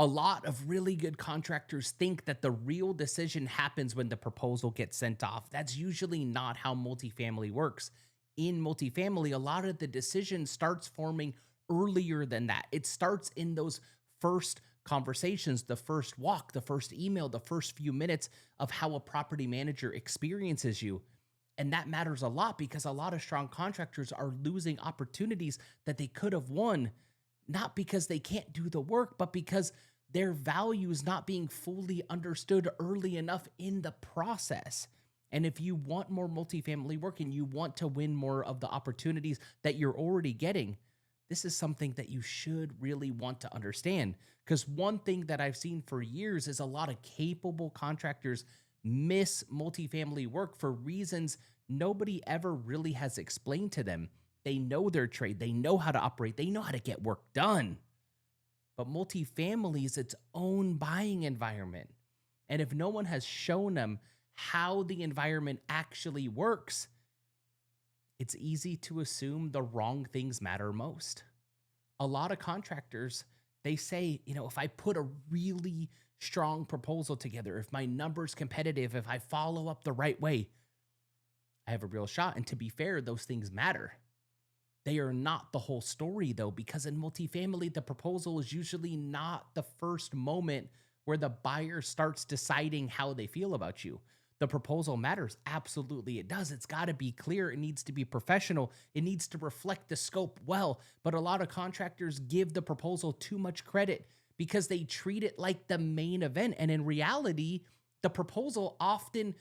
A lot of really good contractors think that the real decision happens when the proposal gets sent off. That's usually not how multifamily works. In multifamily, a lot of the decision starts forming earlier than that. It starts in those first conversations, the first walk, the first email, the first few minutes of how a property manager experiences you. And that matters a lot because a lot of strong contractors are losing opportunities that they could have won, not because they can't do the work, but because their value is not being fully understood early enough in the process. And if you want more multifamily work and you want to win more of the opportunities that you're already getting, this is something that you should really want to understand. Because one thing that I've seen for years is a lot of capable contractors miss multifamily work for reasons nobody ever really has explained to them. They know their trade, they know how to operate, they know how to get work done. But multifamily is its own buying environment. And if no one has shown them how the environment actually works, it's easy to assume the wrong things matter most. A lot of contractors, they say, if I put a really strong proposal together, if my number's competitive, if I follow up the right way, I have a real shot. And to be fair, those things matter. They are not the whole story, though, because in multifamily, the proposal is usually not the first moment where the buyer starts deciding how they feel about you. The proposal matters. Absolutely, it does. It's got to be clear. It needs to be professional. It needs to reflect the scope well. But a lot of contractors give the proposal too much credit because they treat it like the main event. And in reality, the proposal often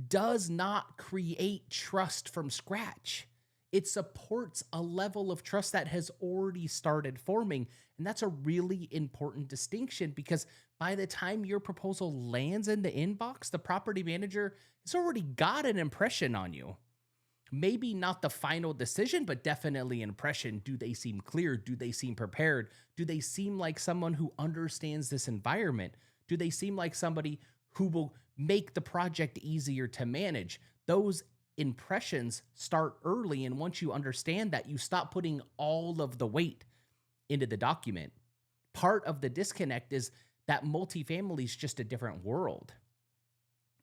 does not create trust from scratch. It supports a level of trust that has already started forming. And that's a really important distinction because by the time your proposal lands in the inbox, the property manager has already got an impression on you. Maybe not the final decision, but definitely an impression. Do they seem clear? Do they seem prepared? Do they seem like someone who understands this environment? Do they seem like somebody who will make the project easier to manage? Those impressions start early, and once you understand that, you stop putting all of the weight into the document. Part of the disconnect is that multifamily is just a different world.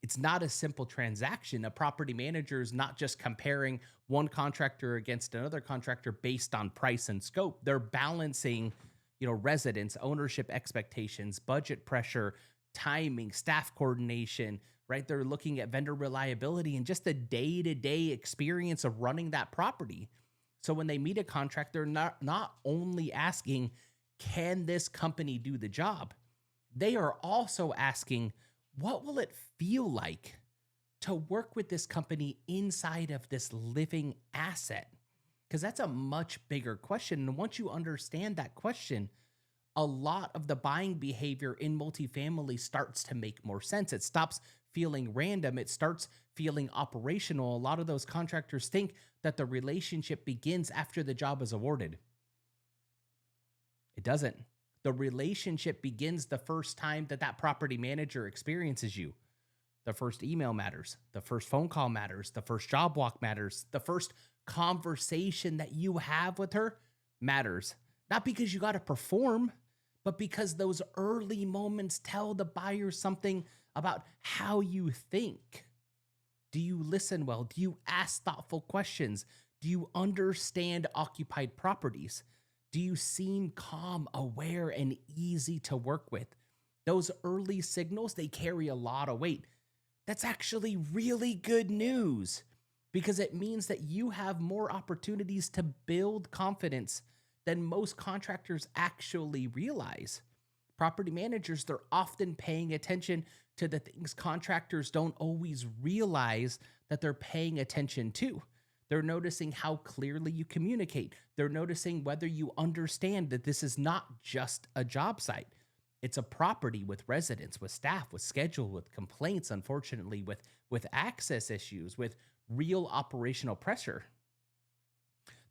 It's not a simple transaction. A property manager is not just comparing one contractor against another contractor based on price and scope. They're balancing, residents, ownership expectations, budget pressure, timing, staff coordination, right? They're looking at vendor reliability and just the day-to-day experience of running that property. So when they meet a contractor, not only asking, can this company do the job? They are also asking, what will it feel like to work with this company inside of this living asset? Because that's a much bigger question. And once you understand that question, a lot of the buying behavior in multifamily starts to make more sense. It stops feeling random. It starts feeling operational. A lot of those contractors think that the relationship begins after the job is awarded. It doesn't. The relationship begins the first time that property manager experiences you. The first email matters. The first phone call matters. The first job walk matters. The first conversation that you have with her matters. Not because you got to perform, but because those early moments tell the buyer something about how you think. Do you listen well? Do you ask thoughtful questions? Do you understand occupied properties? Do you seem calm, aware, and easy to work with? Those early signals, they carry a lot of weight. That's actually really good news because it means that you have more opportunities to build confidence than most contractors actually realize. Property managers, they're often paying attention to the things contractors don't always realize that they're paying attention to. They're noticing how clearly you communicate. They're noticing whether you understand that this is not just a job site. It's a property with residents, with staff, with schedule, with complaints, unfortunately, with access issues, with real operational pressure.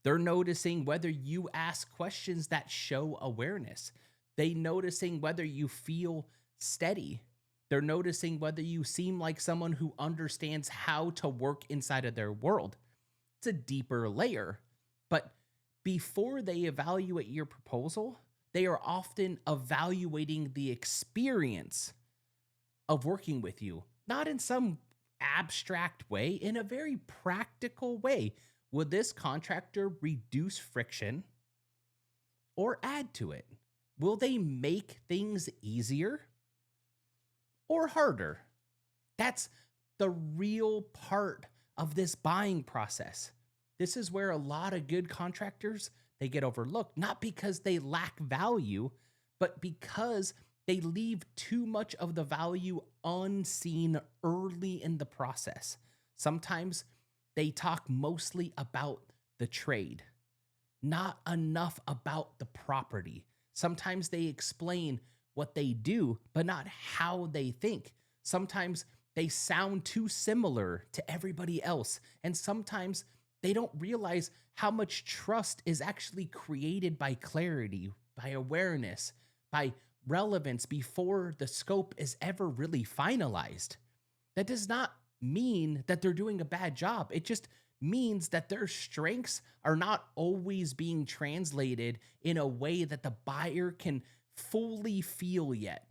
They're noticing whether you ask questions that show awareness. They're noticing whether you feel steady. They're noticing whether you seem like someone who understands how to work inside of their world. It's a deeper layer. But before they evaluate your proposal, They are often evaluating the experience of working with you, not in some abstract way, in a very practical way. Would this contractor reduce friction or add to it? Will they make things easier or harder? That's the real part of this buying process. This is where a lot of good contractors, they get overlooked, not because they lack value, but because they leave too much of the value unseen early in the process. Sometimes they talk mostly about the trade, not enough about the property. Sometimes they explain what they do, but not how they think. Sometimes they sound too similar to everybody else. And sometimes they don't realize how much trust is actually created by clarity, by awareness, by relevance before the scope is ever really finalized. That does not mean that they're doing a bad job. It just means that their strengths are not always being translated in a way that the buyer can fully feel yet.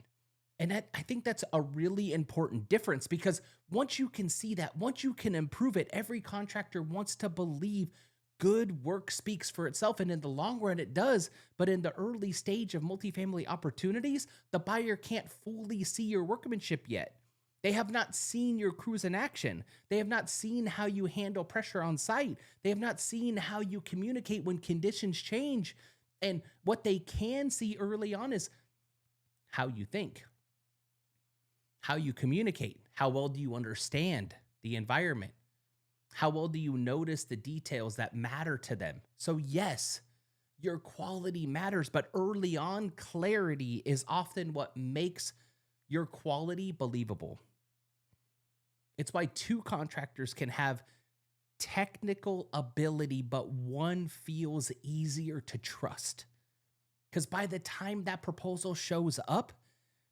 And I think that's a really important difference, because once you can see that, once you can improve it, every contractor wants to believe good work speaks for itself. And in the long run, it does. But in the early stage of multifamily opportunities, the buyer can't fully see your workmanship yet. They have not seen your crews in action. They have not seen how you handle pressure on site. They have not seen how you communicate when conditions change. And what they can see early on is how you think, how you communicate, how well do you understand the environment, how well do you notice the details that matter to them. So yes, your quality matters, but early on, clarity is often what makes your quality believable. It's why two contractors can have technical ability, but one feels easier to trust. Because by the time that proposal shows up,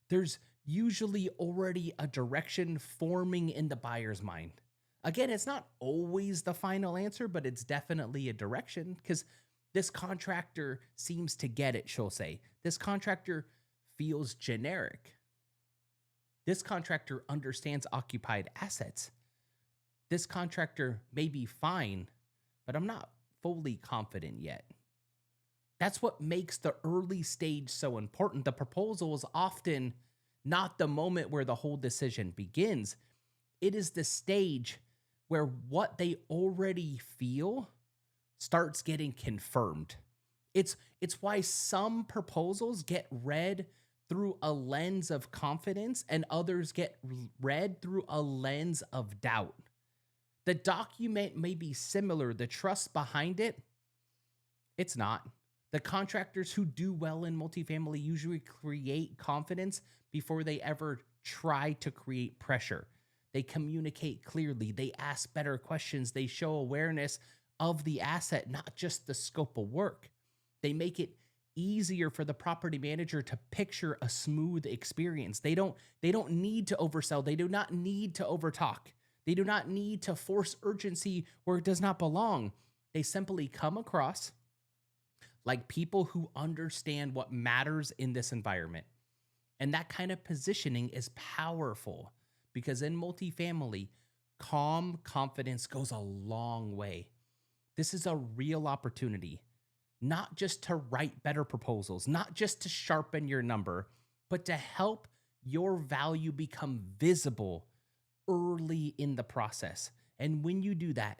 there's usually already a direction forming in the buyer's mind. Again, it's not always the final answer, but it's definitely a direction, because this contractor seems to get it, she'll say. This contractor feels generic. This contractor understands occupied assets. This contractor may be fine, but I'm not fully confident yet. That's what makes the early stage so important. The proposal is often not the moment where the whole decision begins. It is the stage where what they already feel starts getting confirmed. It's why some proposals get read through a lens of confidence and others get read through a lens of doubt. The document may be similar, the trust behind it, it's not. The contractors who do well in multifamily usually create confidence before they ever try to create pressure. They communicate clearly, they ask better questions, they show awareness of the asset, not just the scope of work. They make it easier for the property manager to picture a smooth experience. They don't need to oversell. They do not need to overtalk. They do not need to force urgency where it does not belong. They simply come across like people who understand what matters in this environment. And that kind of positioning is powerful, because in multifamily, calm confidence goes a long way. This is a real opportunity, not just to write better proposals, not just to sharpen your number, but to help your value become visible early in the process. And when you do that,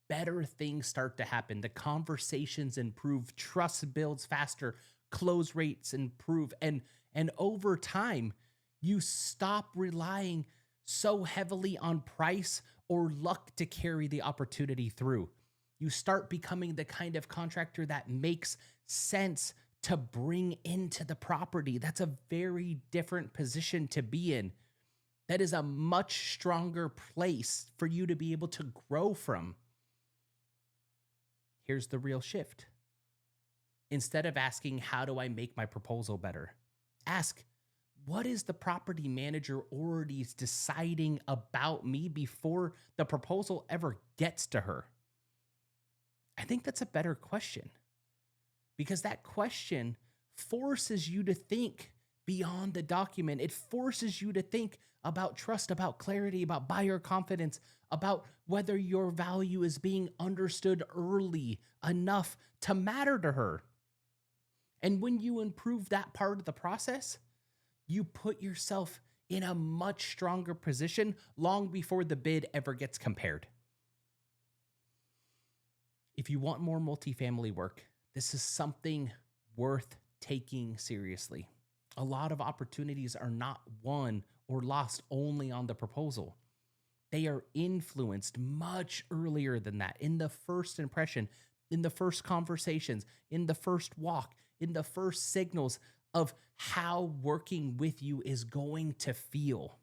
better things start to happen. The conversations improve, trust builds faster, close rates improve, and over time, you stop relying so heavily on price or luck to carry the opportunity through. You start becoming the kind of contractor that makes sense to bring into the property. That's a very different position to be in. That is a much stronger place for you to be able to grow from. Here's the real shift. Instead of asking, how do I make my proposal better? Ask, what is the property manager already deciding about me before the proposal ever gets to her? I think that's a better question, because that question forces you to think beyond the document. It forces you to think about trust, about clarity, about buyer confidence, about whether your value is being understood early enough to matter to her. And when you improve that part of the process, you put yourself in a much stronger position long before the bid ever gets compared. If you want more multifamily work, this is something worth taking seriously. A lot of opportunities are not won or lost only on the proposal. They are influenced much earlier than that, in the first impression, in the first conversations, in the first walk, in the first signals of how working with you is going to feel.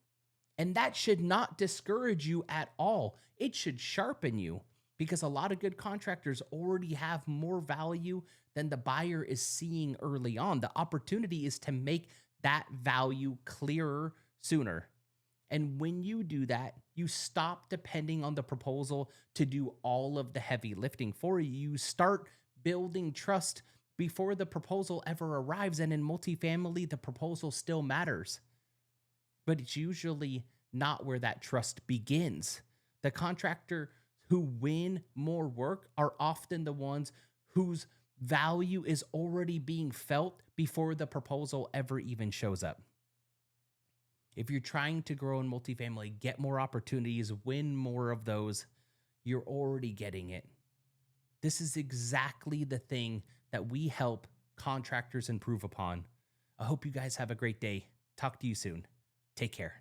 And that should not discourage you at all. It should sharpen you, because a lot of good contractors already have more value than the buyer is seeing early on. The opportunity is to make that value clearer sooner. And when you do that, you stop depending on the proposal to do all of the heavy lifting for you. You start building trust before the proposal ever arrives. And in multifamily, the proposal still matters, but it's usually not where that trust begins. The contractor who win more work are often the ones whose value is already being felt before the proposal ever even shows up. If you're trying to grow in multifamily, get more opportunities, win more of those, you're already getting it. This is exactly the thing that we help contractors improve upon. I hope you guys have a great day. Talk to you soon. Take care.